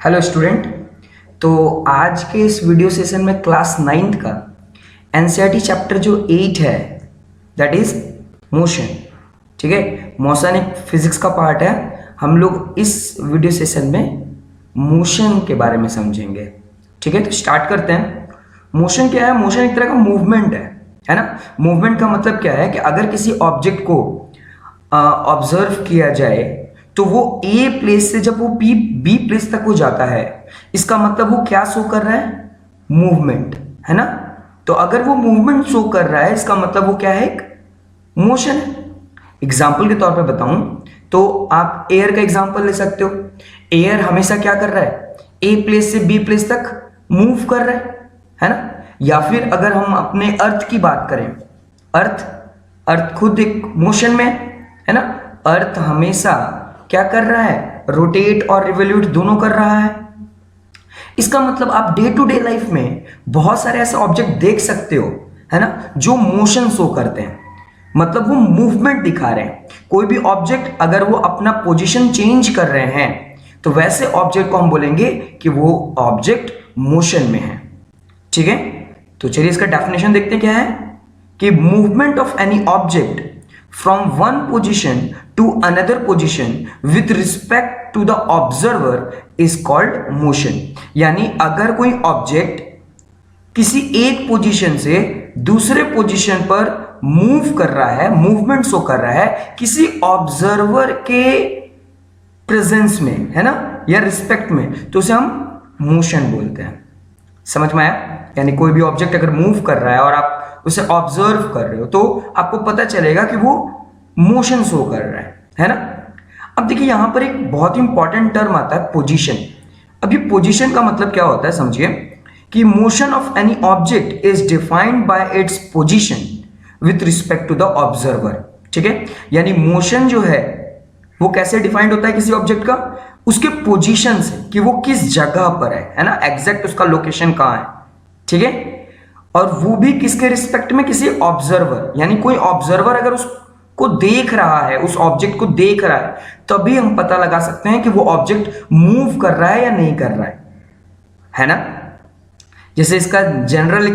Hello student. तो आज के इस वीडियो सेशन में क्लास 9th का एनसीईआरटी चैप्टर जो 8 है दैट इज मोशन। ठीक है, मोशन एक फिजिक्स का पार्ट है। हम लोग इस वीडियो सेशन में मोशन के बारे में समझेंगे। ठीक है, तो स्टार्ट करते हैं। मोशन क्या है? मोशन एक तरह का मूवमेंट है ना। मूवमेंट का मतलब क्या है कि अगर किसी ऑब्जेक्ट को ऑब्जर्व किया जाए तो वो ए प्लेस से जब वो बी प्लेस तक वो जाता है, इसका मतलब वो क्या शो कर रहा है? मूवमेंट, है ना। तो अगर वो मूवमेंट शो कर रहा है इसका मतलब वो क्या है? एक मोशन है। एग्जाम्पल के तौर पे बताऊं तो आप एयर का एग्जाम्पल ले सकते हो। एयर हमेशा क्या कर रहा है? ए प्लेस से बी प्लेस तक मूव कर रहा है ना। या फिर अगर हम अपने अर्थ की बात करें, अर्थ अर्थ खुद एक मोशन में है ना। अर्थ हमेशा क्या कर रहा है? रोटेट और रिवोल्यूट दोनों कर रहा है। इसका मतलब आप डे टू डे लाइफ में बहुत सारे ऐसे ऑब्जेक्ट देख सकते हो, है ना, जो मोशन शो करते हैं, मतलब वो मूवमेंट दिखा रहे हैं। कोई भी ऑब्जेक्ट अगर वो अपना पोजीशन चेंज कर रहे हैं तो वैसे ऑब्जेक्ट को हम बोलेंगे कि वो ऑब्जेक्ट मोशन में है। ठीक है, तो चलिए इसका डेफिनेशन देखते हैं क्या है कि movement of any object from one position to another position with respect to the observer is called motion। यानी अगर कोई ऑब्जेक्ट किसी एक पोजीशन से दूसरे पोजीशन पर मूव कर रहा है, मूवमेंट शो कर रहा है किसी ऑब्जर्वर के प्रेजेंस में, है ना, या रिस्पेक्ट में, तो उसे हम मोशन बोलते हैं। समझ में आया? यानी कोई भी ऑब्जेक्ट अगर मूव कर रहा है और आप उसे ऑब्जर्व कर रहे हो तो आपको पता चलेगा कि वो मोशन शो कर रहा है ना। अब देखिए यहां पर एक बहुत ही इंपॉर्टेंट टर्म आता है, पोजीशन। अब ये पोजीशन का मतलब क्या होता है समझिए कि motion of any object is defined by its position with respect to the observer. ठीक है, यानी मोशन जो है वो कैसे डिफाइंड होता है किसी ऑब्जेक्ट का? उसके पोजीशन से, कि वो किस जगह पर है ना, एग्जैक्ट उसका लोकेशन कहां है। ठीक है, और वो भी किसके रिस्पेक्ट में? किसी ऑब्जर्वर। यानी कोई ऑब्जर्वर अगर उसको देख रहा है, उस ऑब्जेक्ट को देख रहा है, तभी हम पता लगा सकते हैं कि वो ऑब्जेक्ट मूव कर रहा है या नहीं कर रहा है ना। जैसे इसका जनरल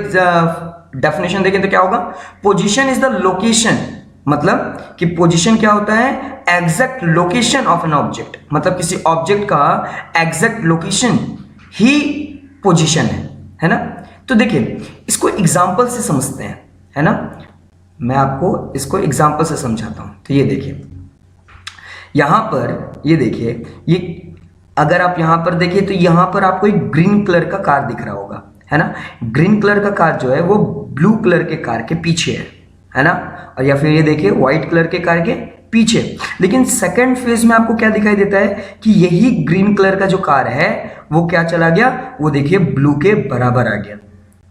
डेफिनेशन देखें तो क्या होगा? पोजीशन इज द लोकेशन, मतलब कि पोजीशन क्या होता है? Exact location of an object, मतलब किसी ऑब्जेक्ट का एग्जैक्ट लोकेशन ही पोजीशन है ना। तो देखिए इसको एग्जाम्पल से समझते हैं, है ना। मैं आपको इसको एग्जाम्पल से समझाता हूं। तो ये देखिए यहां पर, ये देखिए, ये अगर आप यहां पर देखिए तो यहां पर आपको एक ग्रीन कलर का कार दिख रहा होगा, है ना। ग्रीन कलर का कार जो है वो ब्लू कलर के कार के पीछे है ना। और या फिर ये देखिए व्हाइट कलर के कार के पीछे। लेकिन सेकंड फेज में आपको क्या दिखाई देता है कि यही ग्रीन कलर का जो कार है वो क्या चला गया? वो देखिए ब्लू के बराबर आ गया,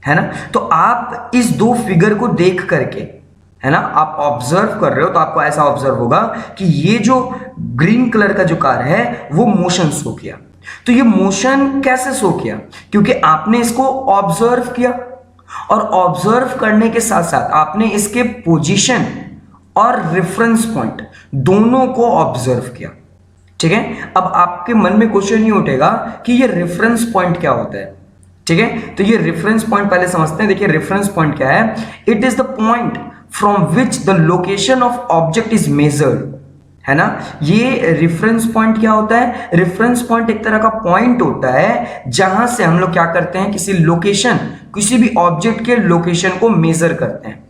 है ना। तो आप इस दो फिगर को देख करके, है ना, आप ऑब्जर्व कर रहे हो तो आपको ऐसा ऑब्जर्व होगा कि ये जो ग्रीन कलर का जो कार है वो मोशन शो किया। तो ये मोशन कैसे शो किया? क्योंकि आपने इसको ऑब्जर्व किया, और ऑब्जर्व करने के साथ साथ आपने इसके पोजीशन और रेफरेंस पॉइंट दोनों को ऑब्जर्व किया। ठीक है, अब आपके मन में क्वेश्चन ही उठेगा कि ये रेफरेंस पॉइंट क्या होता है। ठीक है, तो ये रेफरेंस पॉइंट पहले समझते हैं। देखिए रेफरेंस पॉइंट क्या है? It is the point from which the location of object is measured, है ना। ये रेफरेंस पॉइंट क्या होता है? रेफरेंस पॉइंट एक तरह का पॉइंट होता है जहां से हम लोग क्या करते हैं? किसी लोकेशन, किसी भी ऑब्जेक्ट के लोकेशन को मेजर करते हैं,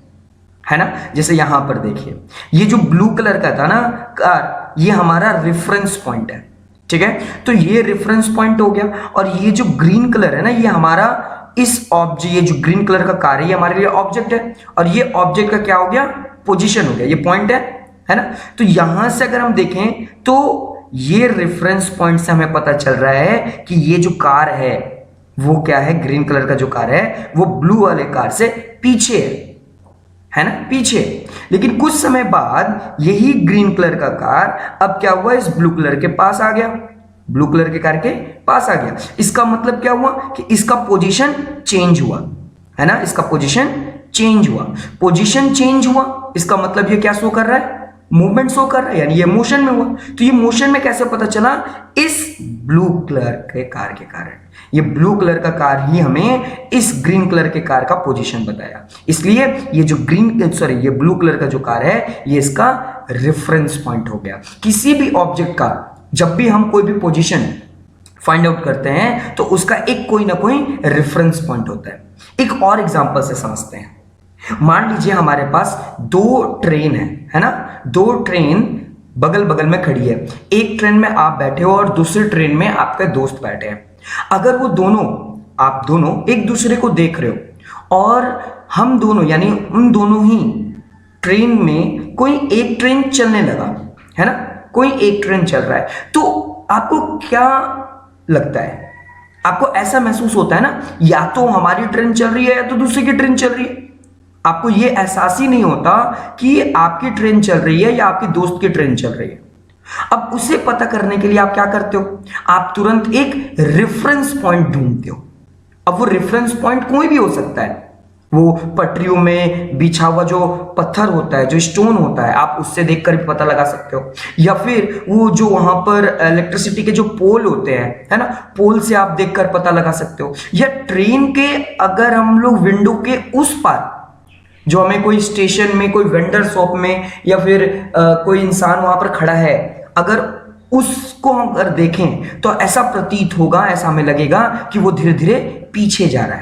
है ना। जैसे यहां पर देखिए ये जो ब्लू कलर का था ना कार, ये हमारा रेफरेंस पॉइंट है। ठीक है, तो ये रेफरेंस पॉइंट हो गया। और ये जो ग्रीन कलर है ना, ये हमारा इस ऑब्जेक्ट, ये जो ग्रीन कलर का कार है ये हमारे लिए ऑब्जेक्ट है, और ये ऑब्जेक्ट का क्या हो गया? पोजीशन हो गया, ये पॉइंट है ना। तो यहां से अगर हम देखें तो ये रेफरेंस पॉइंट से हमें पता चल रहा है कि ये जो कार है वो क्या है? ग्रीन कलर का जो कार है वो ब्लू वाले कार से पीछे है ना, पीछे। लेकिन कुछ समय बाद यही ग्रीन कलर का कार अब क्या हुआ? इस ब्लू कलर के पास आ गया, ब्लू कलर के कार के पास आ गया। इसका मतलब क्या हुआ कि इसका पोजीशन चेंज हुआ, है ना। इसका पोजीशन चेंज हुआ, पोजीशन चेंज हुआ, इसका मतलब ये क्या शो कर रहा है? मूवमेंट शो कर रहा है, यानी ये मोशन में हुआ। तो ये मोशन में कैसे पता चला? इस ब्लू कलर के कार के कारण। ये ब्लू कलर का कार ही हमें इस ग्रीन कलर के कार का पोजीशन बताया। इसलिए ये जो ये ब्लू कलर का जो कार है, ये इसका रेफरेंस पॉइंट हो गया। किसी भी ऑब्जेक्ट का जब भी हम कोई भी पोजीशन फाइंड आउट करते हैं तो उसका एक कोई ना कोई रेफरेंस पॉइंट होता है। एक और एग्जांपल से समझते हैं। मान लीजिए हमारे पास दो ट्रेन है ना, दो ट्रेन बगल बगल में खड़ी है। एक ट्रेन में आप बैठे हो और दूसरी ट्रेन में आपके दोस्त बैठे हैं। अगर वो दोनों, आप दोनों एक दूसरे को देख रहे हो और हम दोनों यानी उन दोनों ही ट्रेन में कोई एक ट्रेन चलने लगा, है ना, कोई एक ट्रेन चल रहा है, तो आपको क्या लगता है? आपको ऐसा महसूस होता है ना, या तो हमारी ट्रेन चल रही है या तो दूसरे की ट्रेन चल रही है। आपको यह एहसास ही नहीं होता कि आपकी ट्रेन चल रही है या आपके दोस्त की ट्रेन चल रही है। अब उसे पता करने के लिए आप क्या करते हो? आप तुरंत एक रेफरेंस पॉइंट ढूंढते हो। अब वो रेफरेंस पॉइंट कोई भी हो सकता है। वो पटरियों में बिछा हुआ जो पत्थर होता है, जो स्टोन होता है, आप उससे देखकर भी पता लगा सकते हो। या फिर वो जो वहां पर इलेक्ट्रिसिटी के जो पोल होते हैं, है ना, पोल से आप देखकर पता लगा सकते हो। या ट्रेन के अगर हम लोग विंडो के उस पार, जो हमें कोई स्टेशन में, कोई वेंडर शॉप में, या फिर कोई इंसान वहां पर खड़ा है, अगर उसको हम अगर देखें तो ऐसा प्रतीत होगा, ऐसा हमें लगेगा कि वो धीरे धीरे पीछे जा रहा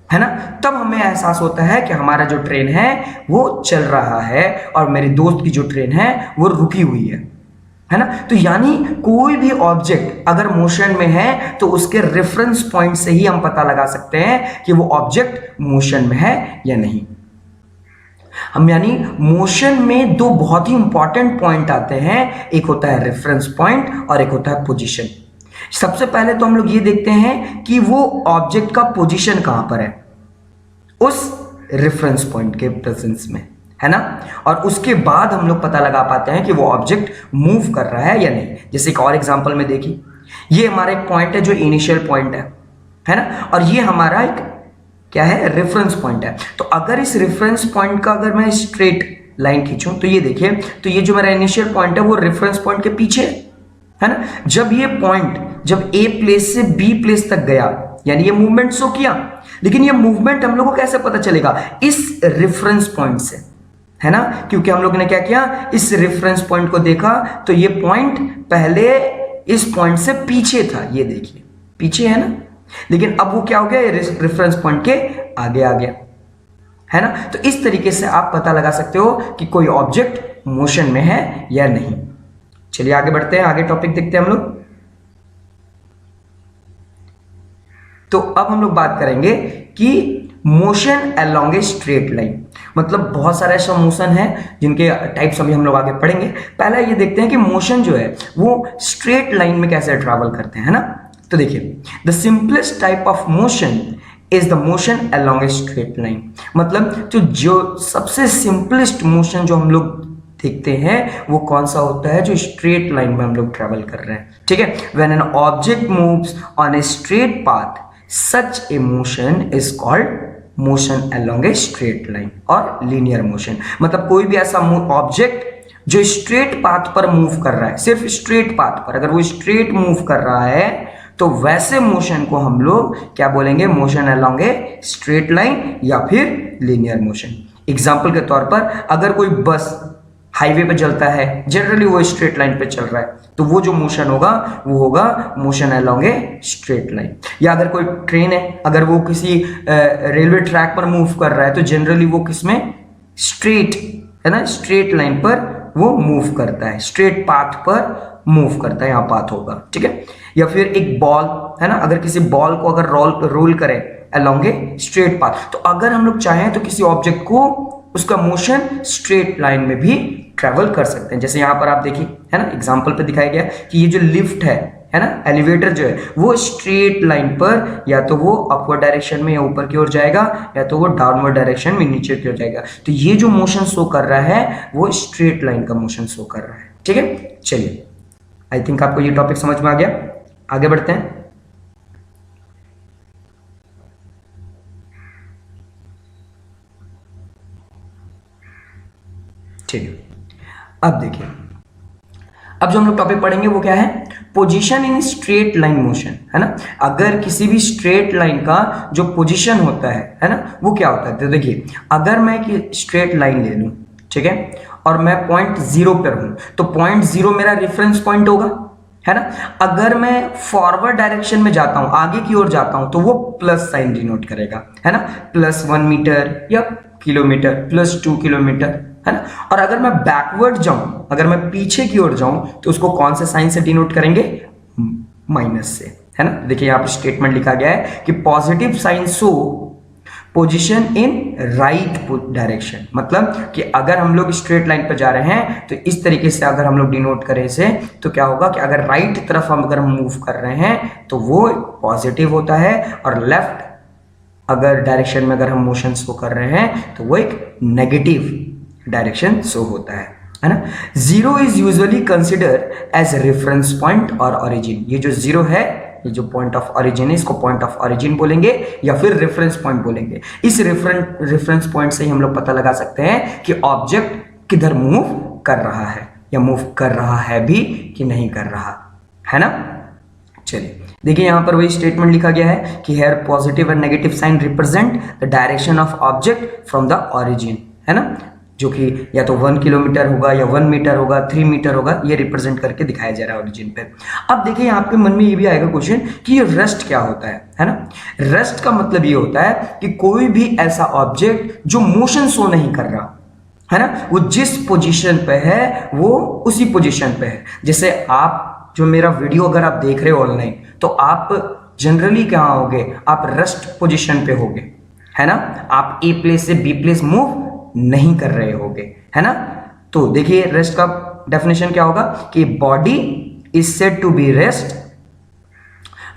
है ना। तब हमें एहसास होता है कि हमारा जो ट्रेन है वो चल रहा है और मेरे दोस्त की जो ट्रेन है वो रुकी हुई है ना। तो यानी कोई भी ऑब्जेक्ट अगर मोशन में है तो उसके रेफरेंस पॉइंट से ही हम पता लगा सकते हैं कि वो ऑब्जेक्ट मोशन में है या नहीं। हम यानी मोशन में दो बहुत ही इंपॉर्टेंट पॉइंट आते हैं, एक होता है रेफरेंस पॉइंट और एक होता है पोजीशन। सबसे पहले तो हम लोग ये देखते हैं कि वो ऑब्जेक्ट का पोजीशन कहां पर है, उस रेफरेंस पॉइंट के प्रेजेंस में, है ना। और उसके बाद हम लोग पता लगा पाते हैं कि वो ऑब्जेक्ट मूव कर रहा है या नहीं। जैसे एक और एग्जांपल में देखिए, ये हमारा एक पॉइंट है जो इनिशियल पॉइंट है ना, और ये हमारा एक क्या है, रेफरेंस पॉइंट है। तो अगर इस रेफरेंस पॉइंट का अगर मैं स्ट्रेट लाइन खींचूं तो ये देखिए, तो ये जो मेरा इनिशियल पॉइंट है वो रेफरेंस पॉइंट के पीछे है ना। जब ये पॉइंट जब ए प्लेस से बी प्लेस तक गया, यानी ये मूवमेंट शो किया, लेकिन ये मूवमेंट हम लोग को कैसे पता चलेगा? इस रेफरेंस पॉइंट से, है ना, क्योंकि हम लोग ने क्या किया, इस रेफरेंस पॉइंट को देखा तो ये पॉइंट पहले इस पॉइंट से पीछे था, ये देखिए पीछे है ना, लेकिन अब वो क्या हो गया, रेफरेंस पॉइंट के आगे आ गया, है ना। तो इस तरीके से आप पता लगा सकते हो कि कोई ऑब्जेक्ट मोशन में है या नहीं। चलिए आगे बढ़ते हैं, आगे टॉपिक देखते हैं हम लोग। तो अब हम लोग बात करेंगे कि motion along a straight line, मतलब बहुत सारे ऐसा मोशन है जिनके टाइप्स अभी हम लोग आगे पढ़ेंगे। पहले ये देखते हैं कि मोशन जो है वो स्ट्रेट लाइन में कैसे ट्रैवल करते हैं, है ना। तो देखिए, the simplest type of motion is the motion along a straight line. मतलब जो सबसे सिंपलेस्ट मोशन जो हम लोग देखते हैं वो कौन सा होता है, जो स्ट्रेट लाइन में हम लोग ट्रैवल कर रहे हैं, ठीक है। When an object moves on a straight path, such A motion is called motion along a straight line और लीनियर मोशन। मतलब कोई भी ऐसा ऑब्जेक्ट जो स्ट्रेट पाथ पर मूव कर रहा है, सिर्फ स्ट्रेट पाथ पर, अगर वो स्ट्रेट मूव कर रहा है तो वैसे मोशन को हम लोग क्या बोलेंगे, motion along a straight line या फिर लीनियर मोशन। एग्जाम्पल के तौर पर, अगर कोई बस हाईवे पे चलता है, जनरली वो स्ट्रेट लाइन पे चल रहा है, तो वो जो मोशन होगा वो होगा motion along a straight line. या अगर कोई ट्रेन है, अगर वो किसी रेलवे ट्रैक पर मूव कर रहा है तो जनरली वो किसमें, स्ट्रेट, है ना, स्ट्रेट लाइन पर वो मूव करता है, स्ट्रेट पाथ पर मूव करता है, यहाँ पाथ होगा, ठीक है। या फिर एक बॉल है ना, अगर किसी बॉल को अगर रोल करें अलोंग ए स्ट्रेट पाथ, तो अगर हम लोग चाहें तो किसी ऑब्जेक्ट को उसका मोशन स्ट्रेट लाइन में भी ट्रेवल कर सकते हैं। जैसे यहाँ पर आप देखिए, है ना, एग्जांपल पे दिखाया गया कि ये जो लिफ्ट है ना, एलिवेटर जो है वो स्ट्रेट लाइन पर या तो वो अपवर्ड डायरेक्शन में या ऊपर की ओर जाएगा या तो वो डाउनवर्ड डायरेक्शन में नीचे की ओर जाएगा। तो ये जो मोशन शो कर रहा है वो स्ट्रेट लाइन का मोशन शो कर रहा है, ठीक है। चलिए, आई थिंक आपको ये टॉपिक समझ में आ गया, आगे बढ़ते हैं। ठीक है, अब देखिए, अब जो हम लोग टॉपिक पढ़ेंगे वो क्या है, position in straight line motion, है ना। अगर किसी भी स्ट्रेट लाइन का जो पोजीशन होता है ना, वो क्या होता है। तो देखिए, अगर मैं एक स्ट्रेट लाइन ले लूं, ठीक है, और मैं पॉइंट 0 पर हूं, तो पॉइंट 0 मेरा रेफरेंस पॉइंट होगा, है ना। अगर मैं फॉरवर्ड डायरेक्शन में जाता हूं, आगे की ओर जाता हूं, तो वो प्लस साइन डिनोट करेगा, है ना, +1 मीटर या किलोमीटर, +2 किलोमीटर, है ना। और अगर मैं बैकवर्ड जाऊं, अगर मैं पीछे की ओर जाऊं, तो उसको कौन से साइन से डिनोट करेंगे, माइनस से, है ना। देखिए यहां पर स्टेटमेंट लिखा गया है कि positive sign show position in right direction, मतलब कि अगर हम लोग स्ट्रेट लाइन पर जा रहे हैं तो इस तरीके से अगर हम लोग डिनोट करें इसे, तो क्या होगा कि अगर राइट तरफ हम अगर मूव कर रहे हैं तो वो पॉजिटिव होता है, और लेफ्ट अगर डायरेक्शन में अगर हम मोशन शो कर रहे हैं तो वो एक नेगेटिव डायरेक्शन शो होता है ना। 0 is usually consider as reference point और ओरिजिन। ये जो 0 है, ये जो पॉइंट ऑफ ओरिजिन है, इसको पॉइंट ऑफ ओरिजिन बोलेंगे या फिर रेफरेंस पॉइंट बोलेंगे। इस रेफरेंस पॉइंट से ही हम लोग पता लगा सकते हैं कि ऑब्जेक्ट किधर मूव कर रहा है, या मूव कर रहा है भी कि नहीं कर रहा, है ना। चलिए देखिए, यहां पर वही स्टेटमेंट लिखा गया है कि here positive and negative sign represent the direction of object from the origin, है ना, जो कि या तो 1 किलोमीटर होगा या 1 मीटर होगा, 3 मीटर होगा, ये रिप्रेजेंट करके दिखाया जा रहा है ओरिजिन पे। अब देखिए आपके मन में ये भी आएगा क्वेश्चन कि ये रेस्ट क्या होता है ना। रेस्ट का मतलब ये होता है कि कोई भी ऐसा ऑब्जेक्ट जो मोशन शो नहीं कर रहा, है ना, वो जिस पोजीशन पे है वो उसी पोजीशन पे है। जैसे आप जो मेरा वीडियो अगर आप देख रहे हो ऑनलाइन, तो आप जनरली कहाँ होगे, आप रेस्ट पोजीशन पे होगे, है ना। आप ए प्लेस से बी प्लेस मूव नहीं कर रहे होगे, है ना। तो देखिए रेस्ट का डेफिनेशन क्या होगा कि body is said to be rest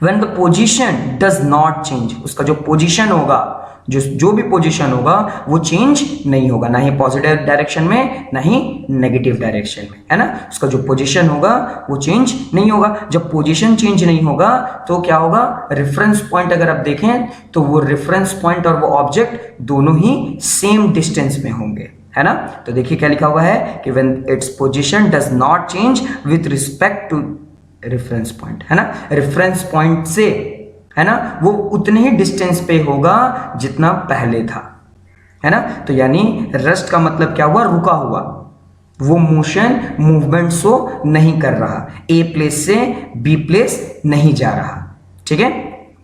when the position does not change. उसका जो पोजीशन होगा, जो भी पोजीशन होगा वो चेंज नहीं होगा, ना ही पॉजिटिव डायरेक्शन में ना ही नेगेटिव डायरेक्शन में, है ना। उसका जो पोजीशन होगा वो चेंज नहीं होगा। जब पोजीशन चेंज नहीं होगा तो क्या होगा, रेफरेंस पॉइंट अगर आप देखें तो वो रेफरेंस पॉइंट और वो ऑब्जेक्ट दोनों ही सेम डिस्टेंस में होंगे, है ना। तो देखिए क्या लिखा हुआ है कि when its position does not change with respect to reference point, है ना। रेफरेंस पॉइंट से, है ना, वो उतने ही डिस्टेंस पे होगा जितना पहले था, है ना। तो यानी रेस्ट का मतलब क्या हुआ, रुका हुआ, वो मोशन मूवमेंट शो नहीं कर रहा, ए प्लेस से बी प्लेस नहीं जा रहा, ठीक है।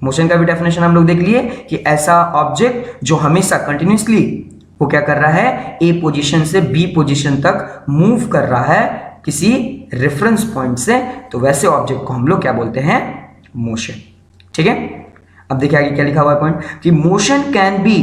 मोशन का भी डेफिनेशन हम लोग देख लिए कि ऐसा ऑब्जेक्ट जो हमेशा कंटिन्यूसली वो क्या कर रहा है, ए पोजीशन से बी पोजीशन तक मूव कर रहा है किसी रेफरेंस पॉइंट से, तो वैसे ऑब्जेक्ट को हम लोग क्या बोलते हैं, मोशन, ठीक है। अब देखिए आगे क्या लिखा हुआ है पॉइंट कि motion can be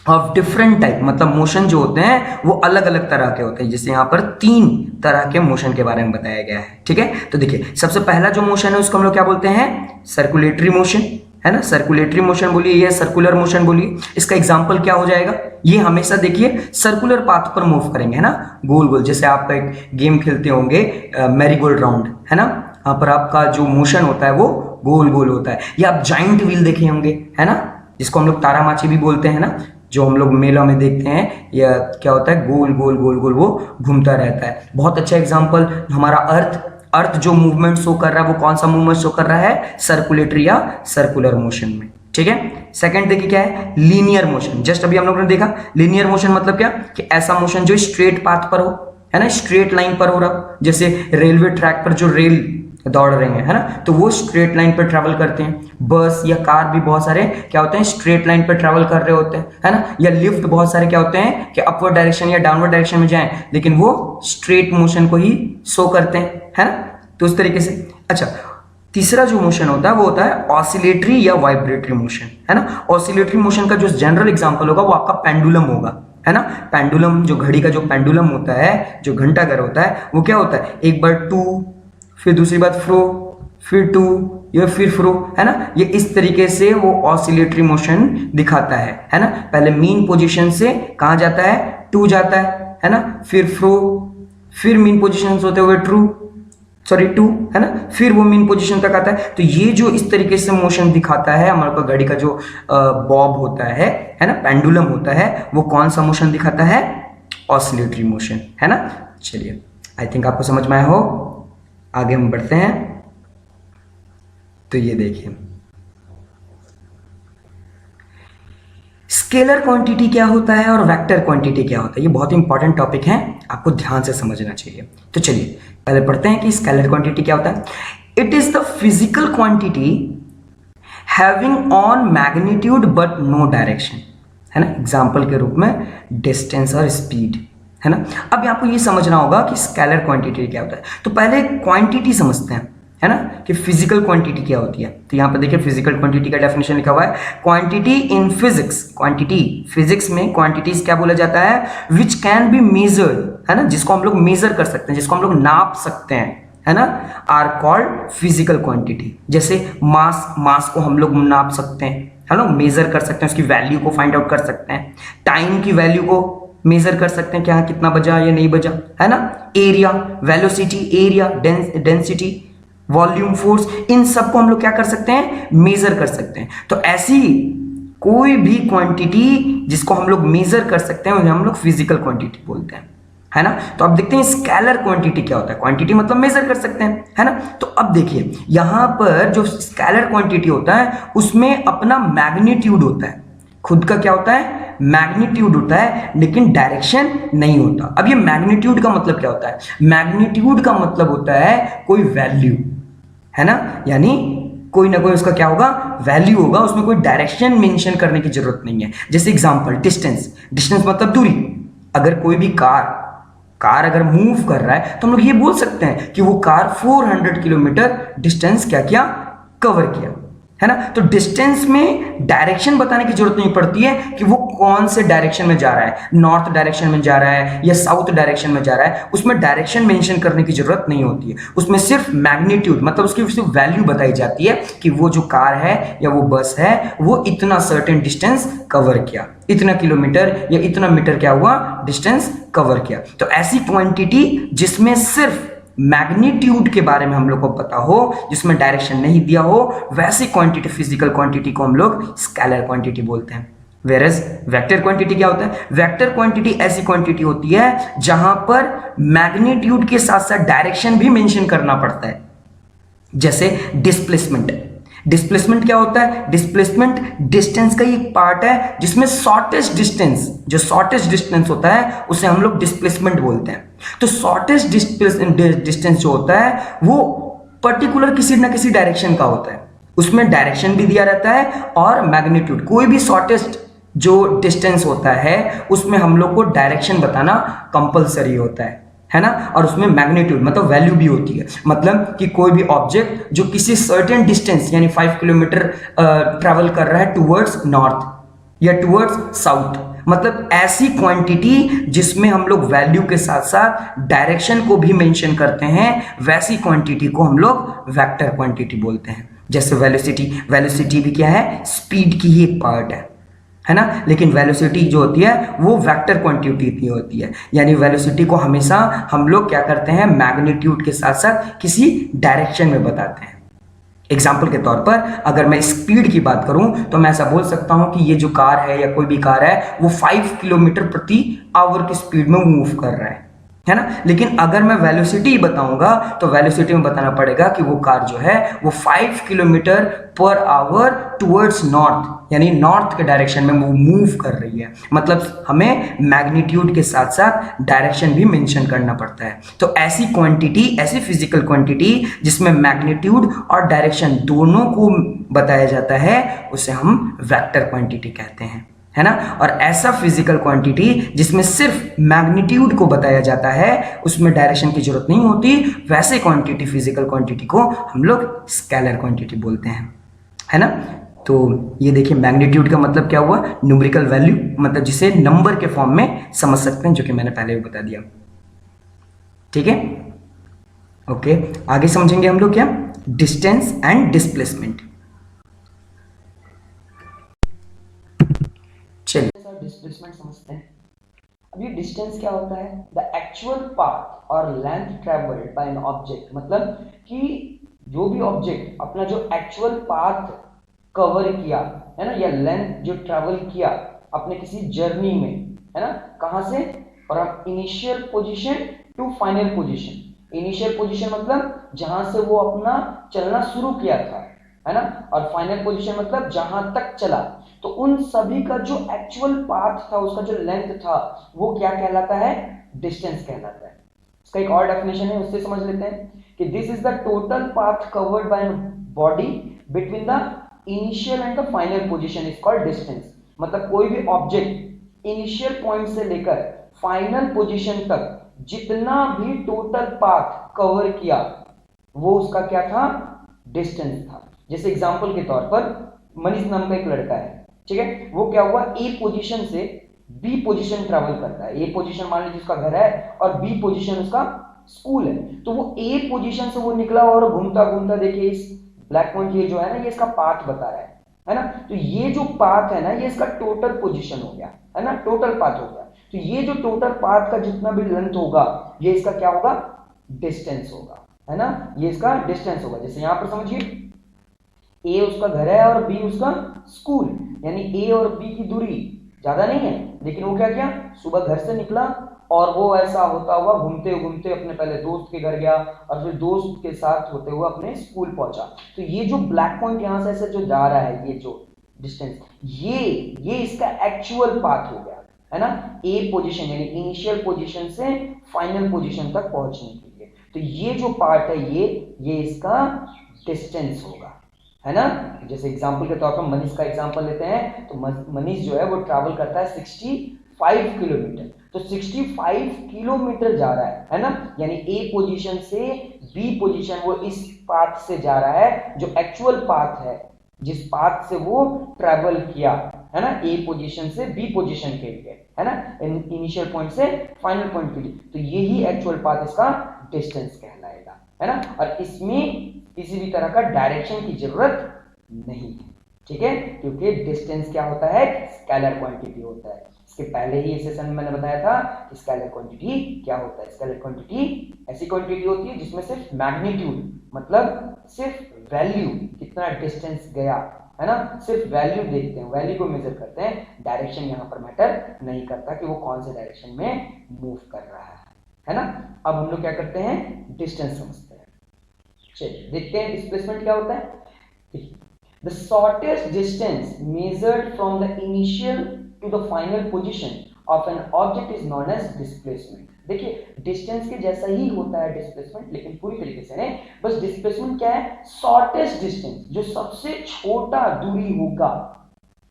of different type, मतलब मोशन जो होते हैं वो अलग अलग तरह के होते हैं। जैसे यहाँ पर 3 तरह के मोशन के बारे में बताया गया है, ठीक है। तो देखिए सबसे पहला जो मोशन है उसको हम लोग क्या बोलते हैं, सर्कुलेटरी मोशन, है ना। सर्कुलेटरी मोशन बोलिए या सर्कुलर मोशन बोलिए। इसका एग्जांपल क्या हो जाएगा, ये हमेशा देखिए सर्कुलर पाथ पर मूव करेंगे, है ना, गोल गोल। जैसे आप एक गेम खेलते होंगे मैरीगोल्ड राउंड, है ना, यहाँ पर आपका जो मोशन होता है वो गोल गोल होता है। या आप जाइंट व्हील देखे होंगे, है ना, जिसको हम लोग तारामाची भी बोलते हैं ना, जो हम लोग मेला में देखते हैं, या क्या होता है, गोल गोल गोल गोल वो घूमता रहता है। बहुत अच्छा एग्जांपल हमारा अर्थ जो मूवमेंट शो कर रहा है वो कौन सा मूवमेंट शो कर रहा है, सर्कुलेटरी या सर्कुलर मोशन में, ठीक है। सेकंड देखिए क्या है, लीनियर मोशन। जस्ट अभी हम लोगों ने देखा लीनियर मोशन मतलब क्या, कि ऐसा मोशन जो स्ट्रेट पाथ पर हो, है ना, स्ट्रेट लाइन पर हो रहा। जैसे रेलवे ट्रैक पर जो रेल दौड़ रहे हैं, है ना, तो वो स्ट्रेट लाइन पर ट्रैवल करते हैं। बस या कार भी बहुत सारे क्या होते हैं, स्ट्रेट लाइन पर ट्रैवल कर रहे होते हैं, है ना। या लिफ्ट बहुत सारे क्या होते हैं कि अपवर्ड डायरेक्शन या डाउनवर्ड डायरेक्शन में जाएं, लेकिन वो स्ट्रेट मोशन को ही शो करते हैं, है ना। तो उस तरीके से। अच्छा, तीसरा जो मोशन होता है वो होता है ऑसिलेटरी या वाइब्रेटरी मोशन, है ना। ऑसिलेटरी मोशन का जो जनरल एग्जांपल होगा वो आपका पेंडुलम होगा, है ना। पेंडुलम, जो घड़ी का जो पेंडुलम होता है, जो घंटा घर होता है, वो क्या होता है, एक बार टू, फिर दूसरी बार फ्रो, फिर टू, या फिर फ्रो, है ना। ये इस तरीके से वो ऑसिलेटरी मोशन दिखाता है ना। पहले मीन पोजीशन से कहाँ जाता है, टू जाता है ना, फिर फ्रो, फिर मीन पोजीशन होते हुए टू, है ना, फिर वो मीन पोजीशन तक आता है। तो ये जो इस तरीके से मोशन दिखाता है हमारे पास घड़ी का जो बॉब होता है ना, पेंडुलम होता है, वो कौन सा मोशन दिखाता है, ऑसिलेटरी मोशन, है ना। चलिए, आई थिंक आपको समझ में आया हो। आगे हम बढ़ते हैं। तो ये देखिए, स्केलर क्वांटिटी क्या होता है और वेक्टर क्वांटिटी क्या होता है, ये बहुत इंपॉर्टेंट टॉपिक है, आपको ध्यान से समझना चाहिए। तो चलिए पहले पढ़ते हैं कि स्केलर क्वांटिटी क्या होता है। It is the physical quantity having on magnitude but no direction, है ना। एग्जाम्पल के रूप में डिस्टेंस और स्पीड, है ना। अब आपको ये समझना होगा कि स्केलर क्वांटिटी क्या होता है। तो पहले क्वांटिटी समझते हैं, है ना, कि फिजिकल क्वांटिटी क्या होती है। तो यहाँ पर देखिए फिजिकल क्वांटिटी का डेफिनेशन लिखा हुआ है, quantity in physics. Quantity physics में क्वांटिटीज क्या बोला जाता है, विच कैन बी मेजर्ड, है ना, जिसको हम लोग मेजर कर सकते हैं, जिसको हम लोग नाप सकते हैं, है ना, आर कॉल्ड फिजिकल क्वांटिटी। जैसे मास को हम लोग नाप सकते हैं, है ना, मेजर कर सकते हैं, उसकी वैल्यू को फाइंड आउट कर सकते हैं, टाइम की वैल्यू को मेजर कर सकते हैं, क्या कितना बजा या नहीं बजा, है ना। Area, velocity, area, density, volume, force, इन सबको हम लोग क्या कर सकते हैं, मेजर कर सकते हैं। तो ऐसी कोई भी क्वांटिटी जिसको हम लोग मेजर कर सकते हैं उन्हें हम लोग फिजिकल क्वांटिटी बोलते हैं, है ना। तो अब देखते हैं स्केलर क्वांटिटी क्या होता है। क्वांटिटी मतलब मेजर कर सकते हैं, है ना। तो अब देखिए यहां पर जो स्केलर क्वांटिटी होता है उसमें अपना मैग्नीट्यूड होता है, खुद का क्या होता है, मैग्नीट्यूड होता है, लेकिन डायरेक्शन नहीं होता। अब ये मैग्नीट्यूड का मतलब क्या होता है, मैग्नीट्यूड का मतलब होता है कोई वैल्यू, है ना, यानी कोई ना कोई उसका क्या होगा, वैल्यू होगा, उसमें कोई डायरेक्शन मेंशन करने की जरूरत नहीं है। जैसे एग्जांपल डिस्टेंस, डिस्टेंस मतलब दूरी। अगर कोई भी कार अगर मूव कर रहा है तो हम लोग ये बोल सकते हैं कि वो कार 400 किलोमीटर डिस्टेंस क्या किया, कवर किया, है ना। तो डिस्टेंस में डायरेक्शन बताने की जरूरत नहीं पड़ती है कि वो कौन से डायरेक्शन में जा रहा है, नॉर्थ डायरेक्शन में जा रहा है या साउथ डायरेक्शन में जा रहा है, उसमें डायरेक्शन मेंशन करने की जरूरत नहीं होती है। उसमें सिर्फ मैग्नीट्यूड मतलब उसकी सिर्फ वैल्यू बताई जाती है कि वो जो कार है या वो बस है वो इतना सर्टेन डिस्टेंस कवर किया, इतना किलोमीटर या इतना मीटर क्या हुआ, डिस्टेंस कवर किया। तो ऐसी क्वांटिटी जिसमें सिर्फ मैग्नीट्यूड के बारे में हम लोग को पता हो, जिसमें डायरेक्शन नहीं दिया हो, वैसी क्वांटिटी, फिजिकल क्वांटिटी को हम लोग स्केलर क्वांटिटी बोलते हैं। वेरएज वेक्टर क्वांटिटी क्या होता है, वेक्टर क्वांटिटी ऐसी क्वांटिटी होती है जहां पर मैग्नीट्यूड के साथ साथ डायरेक्शन भी मेंशन करना पड़ता है। जैसे डिस्प्लेसमेंट, डिस्प्लेसमेंट क्या होता है, डिस्प्लेसमेंट डिस्टेंस का ही एक पार्ट है जिसमें शॉर्टेस्ट डिस्टेंस, जो शॉर्टेस्ट डिस्टेंस होता है उसे हम लोग डिस्प्लेसमेंट बोलते हैं। तो शॉर्टेस्ट डिस्टेंस जो होता है वो पर्टिकुलर किसी ना किसी डायरेक्शन का होता है, उसमें डायरेक्शन भी दिया रहता है और मैग्नीट्यूड। कोई भी शॉर्टेस्ट जो डिस्टेंस होता है उसमें हम लोग को डायरेक्शन बताना कंपलसरी होता है ना, और उसमें मैग्नीट्यूड मतलब वैल्यू भी होती है। मतलब कि कोई भी ऑब्जेक्ट जो किसी सर्टेन डिस्टेंस यानी 5 किलोमीटर ट्रैवल कर रहा है टुवर्ड्स नॉर्थ या टुवर्ड्स साउथ, मतलब ऐसी क्वांटिटी जिसमें हम लोग वैल्यू के साथ साथ डायरेक्शन को भी मेंशन करते हैं, वैसी क्वांटिटी को हम लोग वेक्टर क्वांटिटी बोलते हैं। जैसे वेलोसिटी, वेलोसिटी भी क्या है, स्पीड की ही एक पार्ट है ना, लेकिन वेलोसिटी जो होती है वो वेक्टर क्वांटिटी होती है, यानी वेलोसिटी को हमेशा हम लोग क्या करते हैं, मैग्नीट्यूड के साथ साथ किसी डायरेक्शन में बताते हैं। एग्जाम्पल के तौर पर अगर मैं स्पीड की बात करूं तो मैं ऐसा बोल सकता हूं कि ये जो कार है या कोई भी कार है वो 5 किलोमीटर प्रति आवर की स्पीड में मूव कर रहा है ना। लेकिन अगर मैं वेलोसिटी बताऊंगा तो वेलोसिटी में बताना पड़ेगा कि वो कार जो है वो 5 kilometre per hour towards north, यानी नॉर्थ के डायरेक्शन में वो मूव कर रही है। मतलब हमें मैग्नीट्यूड के साथ साथ डायरेक्शन भी मेंशन करना पड़ता है। तो ऐसी क्वांटिटी, ऐसी फिजिकल क्वांटिटी जिसमें मैग्नीट्यूड और डायरेक्शन दोनों को बताया जाता है उसे हम वेक्टर क्वांटिटी कहते हैं, है ना। और ऐसा फिजिकल क्वांटिटी जिसमें सिर्फ मैग्नीट्यूड को बताया जाता है, उसमें डायरेक्शन की जरूरत नहीं होती, वैसे क्वांटिटी, फिजिकल क्वांटिटी को हम लोग स्केलर क्वांटिटी बोलते हैं, है ना। तो ये देखिए मैग्नीट्यूड का मतलब क्या हुआ, न्यूमेरिकल वैल्यू, मतलब जिसे नंबर के फॉर्म में समझ सकते हैं, जो कि मैंने पहले भी बता दिया। ठीक है, ओके। आगे समझेंगे हम लोग क्या, डिस्टेंस एंड डिस्प्लेसमेंट। चलिए डिस्प्लेसमेंट समझते हैं। अब ये डिस्टेंस क्या होता है, द एक्चुअल पाथ और length travelled by an object, मतलब कि जो भी ऑब्जेक्ट अपना जो एक्चुअल पाथ कवर किया है ना, या लेंथ जो ट्रेवल किया अपने किसी जर्नी में, है ना, कहां से, और हम initial position to final position, initial position मतलब जहां से वो अपना चलना शुरू किया था, है ना, और फाइनल पोजीशन मतलब जहां तक चला, तो उन सभी का जो एक्चुअल पाथ था, उसका जो लेंथ था, वो क्या कहलाता है, डिस्टेंस कहलाता है। इसका एक और डेफिनेशन है, उससे समझ लेते हैं कि this is the total path covered by body between the initial and the final position is called distance. मतलब कोई भी ऑब्जेक्ट इनिशियल पॉइंट से लेकर फाइनल पोजीशन तक जितना भी टोटल पाथ कवर किया, वो उसका क्या था, डिस्टेंस था। जैसे एग्जांपल के तौर पर मनीष नाम का एक लड़का है, ठीक है, वो क्या हुआ, ए पोजीशन से बी पोजीशन ट्रैवल करता है। ए पोजीशन मान लीजिए उसका घर है और बी पोजीशन उसका स्कूल है, तो वो ए पोजीशन से वो निकला और घूमता घूमता, देखिए इस ब्लैक पॉइंट ये जो है ना, ये इसका पाथ बता रहा है ना, तो ये जो पाथ है ना, ये इसका टोटल पोजीशन हो गया, है ना, टोटल पाथ हो गया। तो ये जो टोटल पाथ का जितना भी लेंथ होगा, ये इसका क्या होगा, डिस्टेंस होगा, है ना, ये इसका डिस्टेंस होगा। जैसे यहां पर समझिए, ए उसका घर है और बी उसका स्कूल, यानी ए और बी की दूरी ज्यादा नहीं है, लेकिन वो क्या किया, सुबह घर से निकला और वो ऐसा होता हुआ घूमते घूमते अपने पहले दोस्त के घर गया और फिर दोस्त के साथ होते हुए अपने स्कूल पहुंचा। तो ये जो ब्लैक पॉइंट यहां से ऐसे जो जा रहा है, ये जो डिस्टेंस, ये इसका एक्चुअल पाथ हो गया, है ना, ए पोजीशन यानी इनिशियल पोजीशन से फाइनल पोजीशन तक पहुंचने के लिए। तो ये जो पार्ट है, ये इसका डिस्टेंस होगा, है ना। जैसे एग्जांपल के तौर पर मनीष का एग्जांपल लेते हैं, तो मनीष जो है वो ट्रैवल करता है 65 किलोमीटर, तो 65 किलोमीटर जा रहा है ना, यानी ए पोजीशन से बी पोजीशन वो इस पाथ से जा रहा है, जो एक्चुअल पाथ है, जिस पाथ से वो ट्रैवल किया, है ना, ए पोजीशन से बी पोजीशन के लिए, है ना, इनिशियल पॉइंट से फाइनल पॉइंट के लिए। तो यही एक्चुअल पाथ इसका डिस्टेंस कहलाएगा, है ना। और इसमें किसी भी तरह का डायरेक्शन की जरूरत नहीं है, ठीक है, क्योंकि डिस्टेंस क्या होता है, स्केलर क्वांटिटी होता है। इसके पहले ही इस सेशन में मैंने बताया था कि स्केलर क्वांटिटी क्या होता है। स्केलर क्वांटिटी ऐसी क्वांटिटी होती है जिसमें सिर्फ मैग्नीट्यूड, मतलब सिर्फ वैल्यू, कितना डिस्टेंस गया, है ना, सिर्फ वैल्यू देखते हैं, वैल्यू को मेजर करते हैं, डायरेक्शन यहाँ पर मैटर नहीं करता कि वो कौन से डायरेक्शन में मूव कर रहा है ना। अब हम लोग क्या करते हैं, डिस्टेंस समझते हैं। चलिए देखते हैं डिस्प्लेसमेंट क्या होता है। The shortest distance measured from the initial to the final position of an object is known as displacement। देखिए डिस्टेंस के जैसा ही होता है डिस्प्लेसमेंट, लेकिन पूरी तरीके से नहीं। बस डिस्प्लेसमेंट क्या है, शॉर्टेस्ट डिस्टेंस, जो सबसे छोटा दूरी होगा,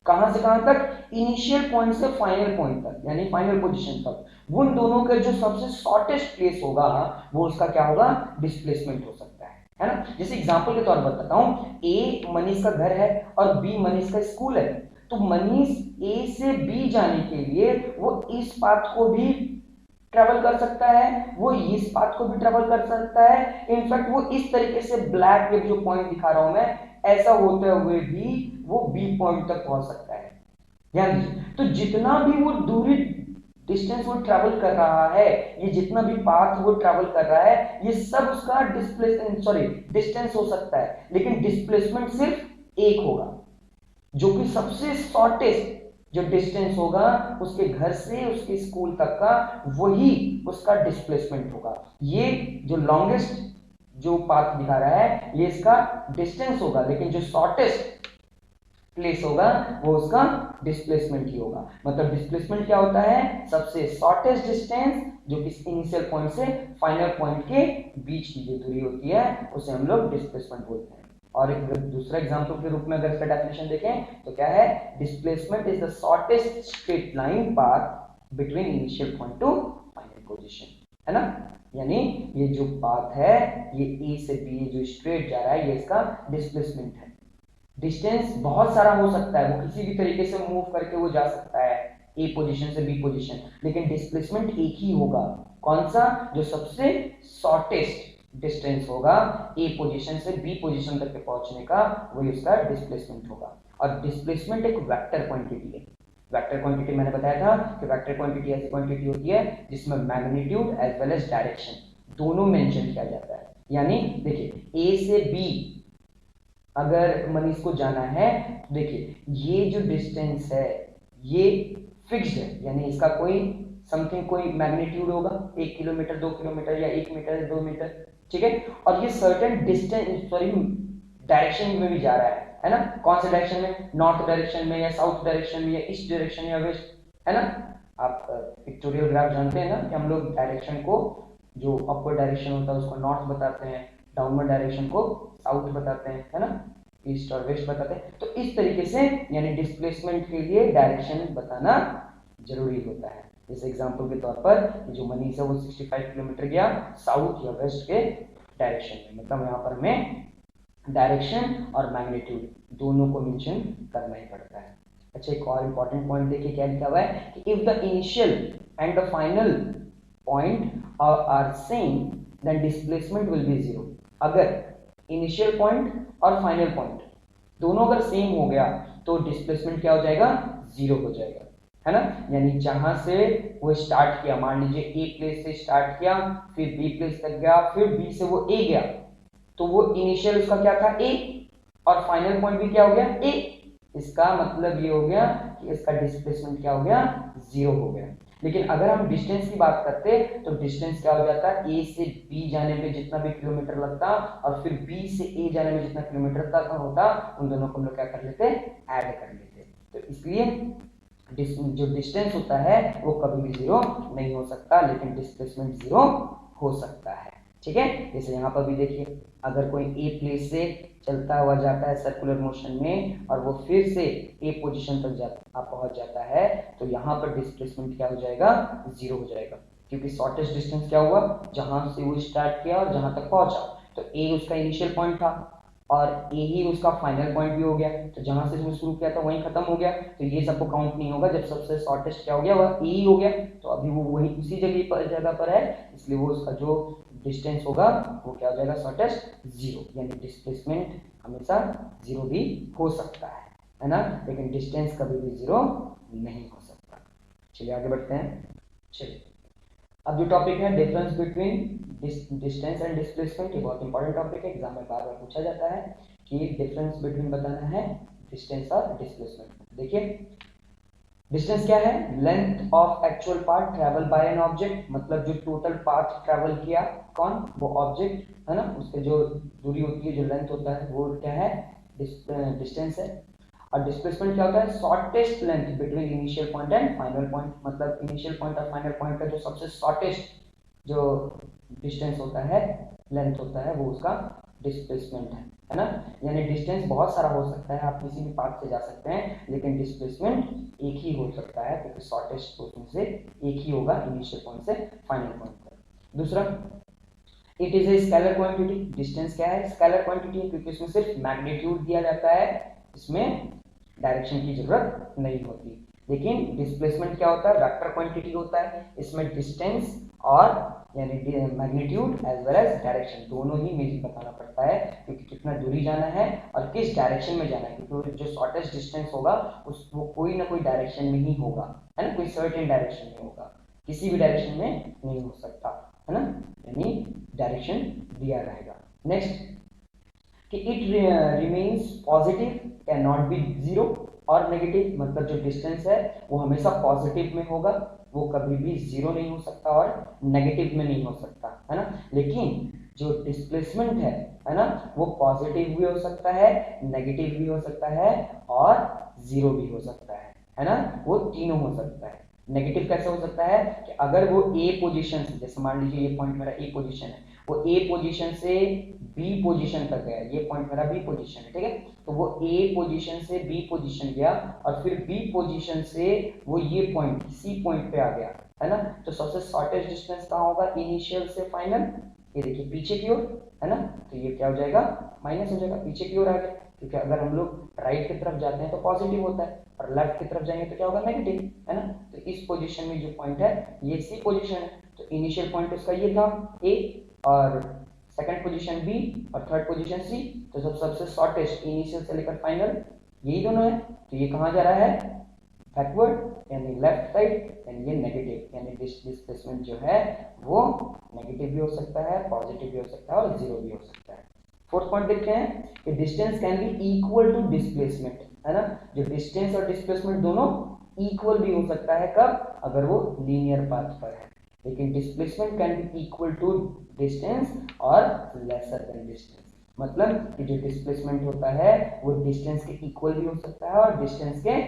कहां से कहां तक, इनिशियल पॉइंट से फाइनल पॉइंट तक, यानी फाइनल पोजीशन तक, उन दोनों का जो सबसे शॉर्टेस्ट प्लेस होगा, वो उसका क्या होगा, डिस्प्लेसमेंट हो सकता है ना। जैसे एग्जांपल के तौर पर बताता हूं, ए मनीष का घर है और बी मनीष का स्कूल है, तो मनीष ए से बी जाने के लिए वो इस पाथ को भी ट्रेवल कर सकता है, वो इस पाथ को भी ट्रेवल कर सकता है, इनफैक्ट वो इस तरीके से ब्लैक में जो पॉइंट दिखा रहा हूं मैं, ऐसा होते हुए भी वो बी पॉइंट तक पहुंच सकता है, ध्यान दीजिए। तो जितना भी वो दूरी डिस्टेंस वो ट्रैवल कर रहा है, ये जितना भी पाथ वो ट्रैवल कर रहा है, ये सब उसका डिस्टेंस हो सकता है, लेकिन डिस्प्लेसमेंट सिर्फ एक होगा, जो कि सबसे शॉर्टेस्ट जो डिस्टेंस होगा उसके घर से उसके स्कूल तक का, वही उसका डिस्प्लेसमेंट होगा। ये जो लॉन्गेस्ट जो पाथ दिखा रहा है, ये इसका डिस्टेंस होगा, लेकिन जो शॉर्टेस्ट प्लेस होगा वो उसका डिस्प्लेसमेंट ही होगा। मतलब डिस्प्लेसमेंट क्या होता है, सबसे शॉर्टेस्ट डिस्टेंस जो कि इनिशियल पॉइंट से फाइनल पॉइंट के बीच की जो दूरी होती है, उसे हम लोग डिस्प्लेसमेंट बोलते हैं। और एक दूसरा एग्जांपल के रूप में अगर इसका डेफिनेशन देखें तो क्या है, displacement is the shortest straight line path between initial point two final position, है ना। यानी ये जो पाथ है, ये ए से बी जो स्ट्रेट जा रहा है, ये इसका डिस्प्लेसमेंट है। डिस्टेंस बहुत सारा हो सकता है, वो किसी भी तरीके से मूव करके वो जा सकता है ए पोजीशन से बी पोजीशन, लेकिन डिस्प्लेसमेंट एक ही होगा, कौन सा, जो सबसे शॉर्टेस्ट डिस्टेंस होगा ए पोजीशन से बी पोजीशन तक के पहुंचने का, वही उसका डिस्प्लेसमेंट होगा। और डिस्प्लेसमेंट एक वेक्टर क्वांटिटी है। वेक्टर क्वांटिटी मैंने बताया था कि वेक्टर क्वांटिटी ऐसी क्वांटिटी होती है जिसमें magnitude as well as direction दोनों मेंशन किया जाता है। यानी देखिए ए से बी अगर मनीष को जाना है, देखिए ये जो डिस्टेंस है ये फिक्स्ड है, यानी इसका कोई समथिंग कोई मैग्नीट्यूड होगा 1 किलोमीटर 2 किलोमीटर या 1 मीटर 2 मीटर, ठीक है, और ये सर्टेन डिस्टेंस सॉरी डायरेक्शन में भी जा रहा है ना, कौन से डायरेक्शन में, नॉर्थ डायरेक्शन में या साउथ डायरेक्शन में या ईस्ट डायरेक्शन या वेस्ट, है ना। आप पिक्टोरियल ग्राफ जानते हैं ना कि हम लोग डायरेक्शन को, जो अपवर्ड डायरेक्शन होता है उसको नॉर्थ बताते हैं, डाउनवर्ड डायरेक्शन को साउथ बताते हैं, है ना, ईस्ट और वेस्ट बताते हैं। तो इस तरीके से यानी डिस्प्लेसमेंट के लिए डायरेक्शन बताना जरूरी होता है। इस एग्जांपल के तौर पर जो मनीष है वो 65 किलोमीटर गया साउथ या वेस्ट के डायरेक्शन में, मतलब यहाँ पर हमें डायरेक्शन और मैग्नीट्यूड दोनों को मेंशन करना ही पड़ता है। अच्छा, एक और इंपॉर्टेंट पॉइंट देखिए क्या लिखा हुआ है कि if the initial and the final point are same then displacement will be zero. अगर इनिशियल पॉइंट और फाइनल पॉइंट दोनों अगर सेम हो गया तो डिस्प्लेसमेंट क्या हो जाएगा, जीरो हो जाएगा, है ना। यानी जहां से वो स्टार्ट किया, मान लीजिए ए प्लेस से स्टार्ट किया, फिर बी प्लेस तक गया, फिर बी से वो ए गया, तो वो इनिशियल उसका क्या था ए, और फाइनल पॉइंट भी क्या हो गया ए। इसका मतलब ये हो गया कि इसका डिस्प्लेसमेंट क्या हो गया, जीरो हो गया। लेकिन अगर हम डिस्टेंस की बात करते तो डिस्टेंस क्या हो जाता, ए से बी जाने में जितना भी किलोमीटर लगता और फिर बी से ए जाने में जितना किलोमीटर तक होता, उन दोनों को हम लोग क्या कर लेते, ऐड कर लेते। तो इसलिए जो डिस्टेंस होता है वो कभी भी जीरो नहीं हो सकता, लेकिन डिस्प्लेसमेंट जीरो हो सकता है, ठीक है। जैसे यहाँ पर भी देखिए, अगर कोई ए प्लेस से चलता हुआ जाता है सर्कुलर मोशन में और वो फिर से ए पोजीशन तक पहुंच जाता है, तो यहाँ पर डिस्प्लेसमेंट क्या हो जाएगा, जीरो हो जाएगा, क्योंकि शॉर्टेस्ट डिस्टेंस क्या हुआ, जहां से वो स्टार्ट किया और जहां तक पहुंचा, तो ए उसका इनिशियल पॉइंट था और ए ही उसका फाइनल पॉइंट भी हो गया, तो जहां से वो शुरू किया था वहीं खत्म हो गया, तो ये सबको काउंट नहीं होगा। जब सबसे शॉर्टेस्ट क्या हो गया, वह ए ही हो गया, तो अभी वो वही उसी जगह पर है, इसलिए वो उसका जो डिस्टेंस होगा वो क्या हो जाएगा, शॉर्टेस्ट जीरो। यानी डिस्प्लेसमेंट हमेशा जीरो भी हो सकता है ना, लेकिन डिस्टेंस कभी भी जीरो नहीं हो सकता। चलिए आगे बढ़ते हैं। चलिए अब जो टॉपिक है difference between distance and displacement, ये बहुत इंपॉर्टेंट टॉपिक है, एग्जाम में बार बार पूछा जाता है कि डिफरेंस बिटवीन बताना है डिस्टेंस और डिस्प्लेसमेंट। देखिए डिस्टेंस क्या है, length of actual path travel by an object, मतलब जो टोटल पाथ ट्रेवल किया कौन, वो ऑब्जेक्ट, है ना, उसके जो दूरी होती है, जो लेंथ होता है, वो क्या है, डिस्टेंस है। और डिस्प्लेसमेंट क्या होता है, shortest length between initial point and final point, मतलब इनिशियल पॉइंट और फाइनल पॉइंट का जो सबसे शॉर्टेस्ट जो डिस्टेंस होता है, लेंथ होता है, वो उसका डिस्प्लेसमेंट है ना। यानी डिस्टेंस बहुत सारा हो सकता है, आप किसी भी पाथ से जा सकते हैं, लेकिन डिस्प्लेसमेंट एक ही हो सकता है, क्योंकि शॉर्टेस्ट पोर्शन से एक ही होगा, इनिशियल पॉइंट से फाइनल पॉइंट तक। दूसरा, it is a scalar quantity. Distance क्या है, स्केलर क्वांटिटी है, क्योंकि इसमें सिर्फ मैग्नीट्यूड दिया जाता है, इसमें डायरेक्शन की जरूरत नहीं होती। लेकिन डिस्प्लेसमेंट क्या होता है, वेक्टर क्वांटिटी होता है, इसमें डिस्टेंस और यानी magnitude as well as direction दोनों ही मेजर बताना पड़ता है, क्योंकि कितना दूरी जाना है और किस डायरेक्शन में जाना है, क्योंकि जो शॉर्टेस्ट डिस्टेंस होगा वो कोई ना कोई डायरेक्शन में ही होगा, है ना, कोई सर्टेन डायरेक्शन में होगा, किसी भी डायरेक्शन में नहीं हो सकता, है ना, यानी डायरेक्शन दिया रहेगा। नेक्स्ट कि it remains positive can not be zero और नेगेटिव, मतलब जो डिस्टेंस है वो हमेशा पॉजिटिव में होगा, वो कभी भी जीरो नहीं हो सकता और नेगेटिव में नहीं हो सकता, है ना। लेकिन जो डिस्प्लेसमेंट है ना, वो पॉजिटिव भी हो सकता है, नेगेटिव भी हो सकता है और जीरो भी हो सकता है ना, वो तीनों हो सकता है। नेगेटिव कैसे हो सकता है कि अगर वो ए पोजीशन से, जैसे मान लीजिए ये पॉइंट मेरा ए पोजीशन है, वो ए पोजीशन से बी पोजीशन तक गया, ये पॉइंट मेरा बी पोजीशन है, ठीक है, तो वो ए पोजीशन से बी पोजीशन गया और फिर बी पोजीशन से वो ये पॉइंट सी पॉइंट पे आ गया, है ना, तो सबसे शॉर्टेस्ट डिस्टेंस कहाँ होगा, इनिशियल से फाइनल, ये देखिए पीछे की ओर, है ना, तो ये क्या हो जाएगा, माइनस हो जाएगा, पीछे की ओर आ गया, क्योंकि अगर हम लोग राइट की तरफ जाते हैं तो पॉजिटिव होता है और लेफ्ट की तरफ जाएंगे तो क्या होगा, नेगेटिव, है ना। तो इस पोजीशन में जो पॉइंट है ये सी पोजीशन है, तो इनिशियल पॉइंट उसका ये था ए और सेकंड पोजीशन बी और थर्ड पोजीशन सी, तो सबसे शॉर्टेस्ट इनिशियल से लेकर फाइनल यही दोनों है, तो ये कहाँ जा रहा है, बैकवर्ड यानी लेफ्ट साइड, यानी ये नेगेटिव, यानी डिस्प्लेसमेंट जो है वो नेगेटिव भी हो सकता है, पॉजिटिव भी हो सकता है और जीरो भी हो सकता है। फोर्थ पॉइंट देखते हैं कि distance can be equal to displacement, है ना, जो डिस्टेंस और डिस्प्लेसमेंट दोनों इक्वल भी हो सकता है, कब? अगर वो लीनियर पाथ पर है। लेकिन displacement can be equal to distance और लेसर देन डिस्टेंस। मतलब कि जो डिस्प्लेसमेंट होता है वो डिस्टेंस के इक्वल भी हो सकता है और डिस्टेंस के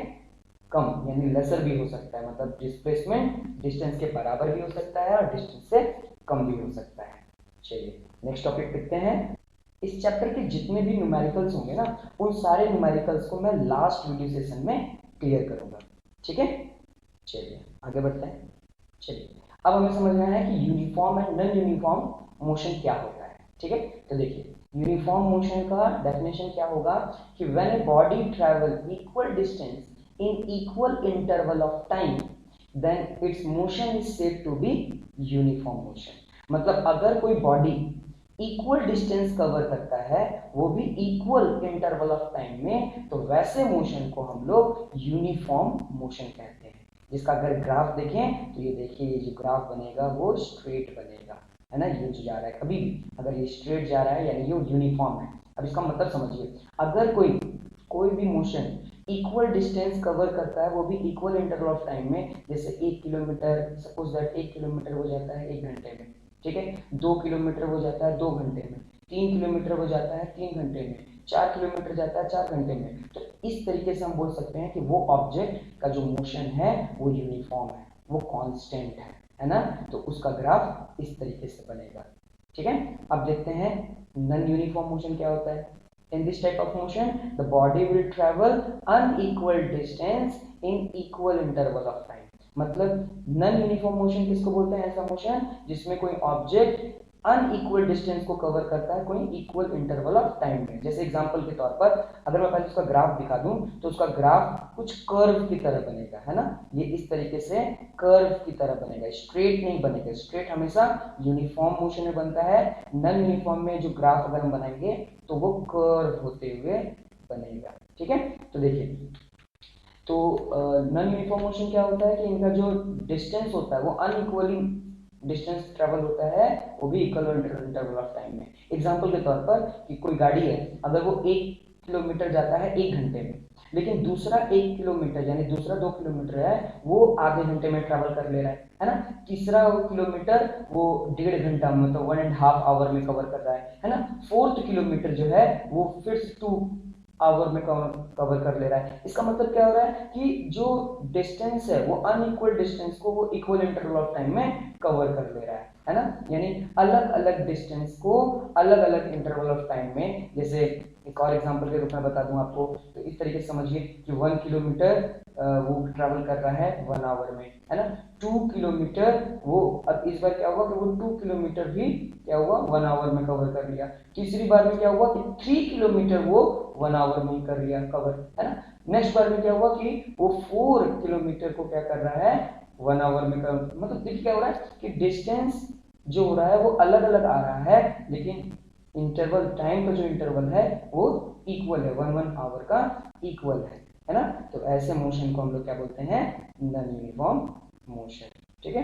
कम यानी लेसर भी हो सकता है। मतलब डिस्प्लेसमेंट डिस्टेंस के बराबर भी हो सकता है और डिस्टेंस से कम भी हो सकता है। चलिए नेक्स्ट टॉपिक देखते हैं। इस चैप्टर के जितने भी न्यूमेरिकल्स होंगे ना, उन सारे न्यूमेरिकल्स को मैं लास्ट वीडियो सेशन में क्लियर करूंगा। ठीक है, चलिए आगे बढ़ते हैं। चलिए अब हमें समझना है कि uniform and non uniform motion क्या होता है। ठीक है, तो देखिए यूनिफॉर्म मोशन का डेफिनेशन क्या होगा कि when a body travel equal distance in equal interval of time then its motion is said to be uniform motion। मतलब अगर कोई बॉडी इक्वल डिस्टेंस कवर करता है वो भी इक्वल इंटरवल ऑफ टाइम में, तो वैसे मोशन को हम लोग यूनिफॉर्म मोशन कहते हैं। जिसका अगर ग्राफ देखें तो ये देखिए, ये जो ग्राफ बनेगा वो स्ट्रेट बनेगा, है ना। ये जो जा रहा है कभी भी अगर ये स्ट्रेट जा रहा है यानी ये यूनिफॉर्म है। अब इसका मतलब समझिए, अगर कोई भी मोशन इक्वल डिस्टेंस कवर करता है वो भी इक्वल इंटरवल ऑफ टाइम में, जैसे 1 किलोमीटर, सपोज दैट 1 किलोमीटर हो जाता है 1 घंटे में। ठीक है, 2 किलोमीटर हो जाता है 2 घंटे में, 3 किलोमीटर हो जाता है 3 घंटे में, 4 किलोमीटर जाता है 4 घंटे में। तो इस तरीके से हम बोल सकते हैं कि वो ऑब्जेक्ट का जो मोशन है वो यूनिफॉर्म है, वो कांस्टेंट है ना। तो उसका ग्राफ इस तरीके से बनेगा। ठीक है, अब देखते हैं नॉन यूनिफॉर्म मोशन क्या होता है। In this type of motion, the body will travel unequal distance in equal interval of time। मतलब नॉन यूनिफॉर्म मोशन किसको बोलते हैं? ऐसा मोशन जिसमें कोई ऑब्जेक्ट अनइक्वल डिस्टेंस को कवर करता है कोई इक्वल इंटरवल ऑफ टाइम में। जैसे एग्जांपल के तौर पर अगर मैं पहले उसका ग्राफ दिखा दूं तो उसका ग्राफ कुछ कर्व की तरह बनेगा, है ना। ये इस तरीके से कर्व की तरह बनेगा, स्ट्रेट नहीं बनेगा। स्ट्रेट हमेशा यूनिफॉर्म मोशन में बनता है, नॉन यूनिफॉर्म में जो ग्राफ अगर हम बनाएंगे तो वो कर्व होते हुए बनेगा। ठीक है, तो देखिए, तो नॉन यूनिफॉर्म मोशन क्या होता है कि इनका जो डिस्टेंस होता है वो अनइक्वली डिस्टेंस ट्रेवल होता है, वो भी इक्वल इंटरवल ऑफ टाइम में। एग्जांपल के तौर पर कि कोई गाड़ी है, अगर वो 1 किलोमीटर जाता है 1 घंटे में, लेकिन दूसरा 1 किलोमीटर यानी दूसरा 2 किलोमीटर है वो आधे घंटे में ट्रेवल कर ले रहा है ना। तीसरा किलोमीटर वो 1.5 घंटा मतलब 1.5 आवर में कवर कर रहा है ना। 4th किलोमीटर जो है वो फिर 2 आवर में कवर कर ले रहा है। इसका मतलब क्या हो रहा है कि जो डिस्टेंस है वो अनइक्वल डिस्टेंस को वो इक्वल इंटरवल ऑफ टाइम में कवर कर ले रहा है ना। यानी अलग अलग डिस्टेंस को अलग अलग इंटरवल ऑफ टाइम में। जैसे एक और एग्जांपल के रूप में बता दूं आपको, तो इस तरीके से समझिए कि 1 किलोमीटर वो ट्रैवल कर रहा है 1 आवर में, है ना। 2 किलोमीटर वो, अब इस बार क्या हुआ कि वो 2 किलोमीटर भी क्या हुआ 1 आवर में कवर कर लिया। तीसरी बार में क्या हुआ कि 3 किलोमीटर वो 1 आवर में कर लिया कवर, है ना। नेक्स्ट बार में क्या हुआ कि वो 4 किलोमीटर को क्या कर रहा है 1 आवर में कर। मतलब देखिए क्या हो रहा है कि डिस्टेंस जो हो रहा है वो अलग अलग आ रहा है, लेकिन इंटरवल टाइम का जो इंटरवल है वो इक्वल है, 1 आवर का इक्वल है ना। तो ऐसे मोशन को हम लोग क्या बोलते हैं? Non uniform motion. ठीक है,